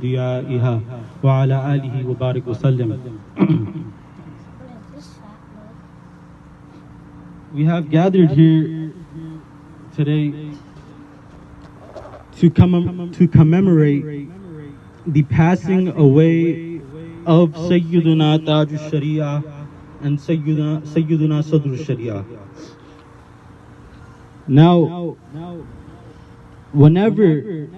ضيائها وعلى آله وبارك وسلم. We have gathered here today to commemorate the passing away of Sayyiduna Taj al-Sharia and Sayyiduna Sadr al-Sharia. Now, whenever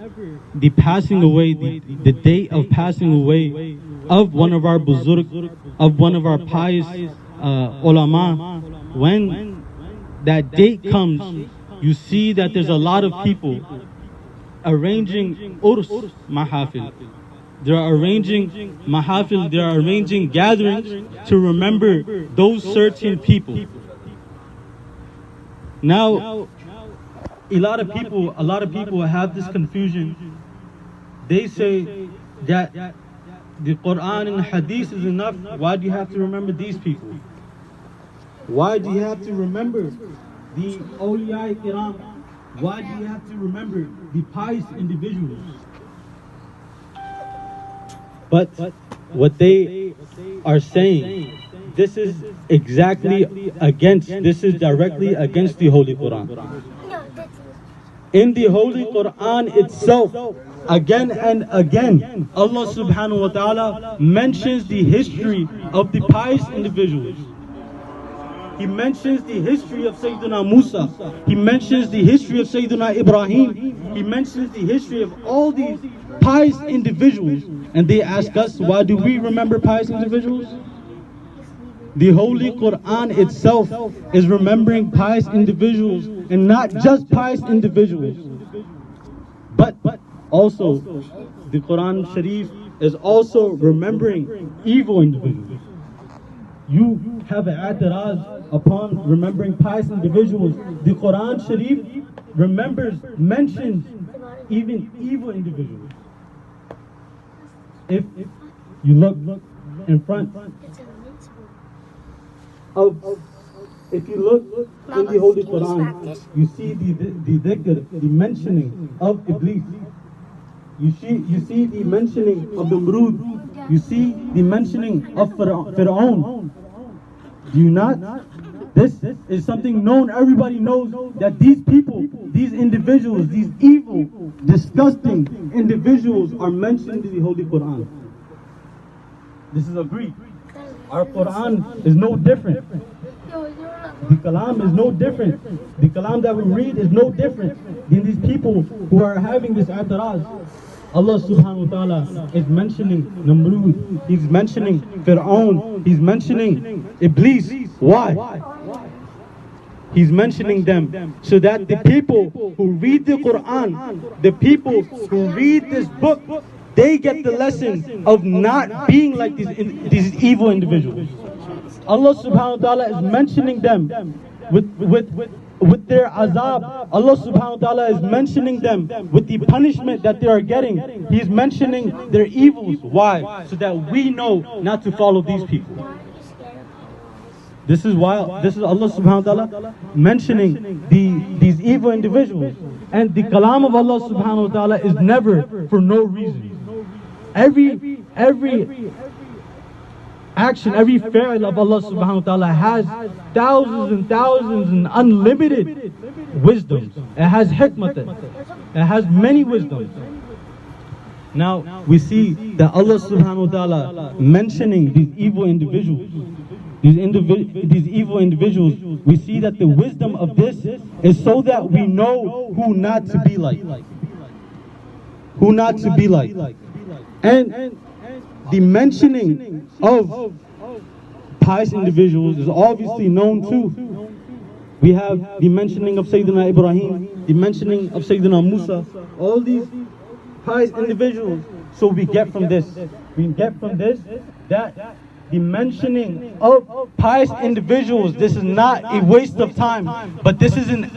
the passing away, the date of passing away of one of our buzurg, of one of our pious ulama, when that date comes, you see that there's a lot of people arranging urs mahafil. They are arranging mahafil, they are arranging gatherings to remember those certain people. Now, a lot of people have this confusion. They say that the Quran and Hadith is enough. Why do you have to remember these people? Why do you have to remember the awliya kiram? Why do you have to remember the pious individuals? But what they are saying, this is directly against the Holy Quran. In the Holy Quran itself, again and again, Allah subhanahu wa ta'ala mentions the history of the pious individuals. He mentions the history of Sayyidina Musa. He mentions the history of Sayyidina Ibrahim. He mentions the history of all these pious individuals. And they ask us, why do we remember pious individuals? The Holy Quran itself is remembering pious individuals, and not just pious individuals, but also the Quran Sharif is also remembering evil individuals. You have an i'tiraz upon remembering pious individuals. The Quran Sharif mentions even evil individuals. If you look in front if you look in the Holy Quran, you see the dhikr, the mentioning of Iblis. You see the mentioning of the Namrud. You see the mentioning of Fir'aun. Do you not? This is something known. Everybody knows that these people, these individuals, these evil, disgusting individuals are mentioned in the Holy Quran. This is agreed. Our Quran is no different. The Kalam is no different. The Kalam that we read is no different than these people who are having this i'tiraz. Allah subhanahu wa ta'ala is mentioning Namrud. He's mentioning Fir'aun. He's mentioning Iblis. Why? He's mentioning them so that the people who read the Quran, the people who read this book, they get the lesson of not being like these evil individuals. Allah subhanahu wa ta'ala is mentioning them with their azab. Allah subhanahu wa ta'ala is mentioning them with the punishment that they are getting. He's mentioning their evils. Why? So that we know not to follow these people. This is Allah subhanahu wa ta'ala mentioning these evil individuals. And the kalam of Allah subhanahu wa ta'ala is never for no reason. Every action, every fi'l of Allah subhanahu wa ta'ala has thousands and thousands and unlimited wisdoms. It has hikmat. It has many wisdoms. Now we see that Allah subhanahu wa ta'ala mentioning these evil individuals. These evil individuals, we see that the wisdom of this is so that we know who not to be like. Who not to be like. And the mentioning of pious individuals is obviously known too. We have the mentioning of Sayyidina Ibrahim, the mentioning of Sayyidina Musa, all these pious individuals. So we get from this that the mentioning of pious individuals, this is not a waste of time, but this is an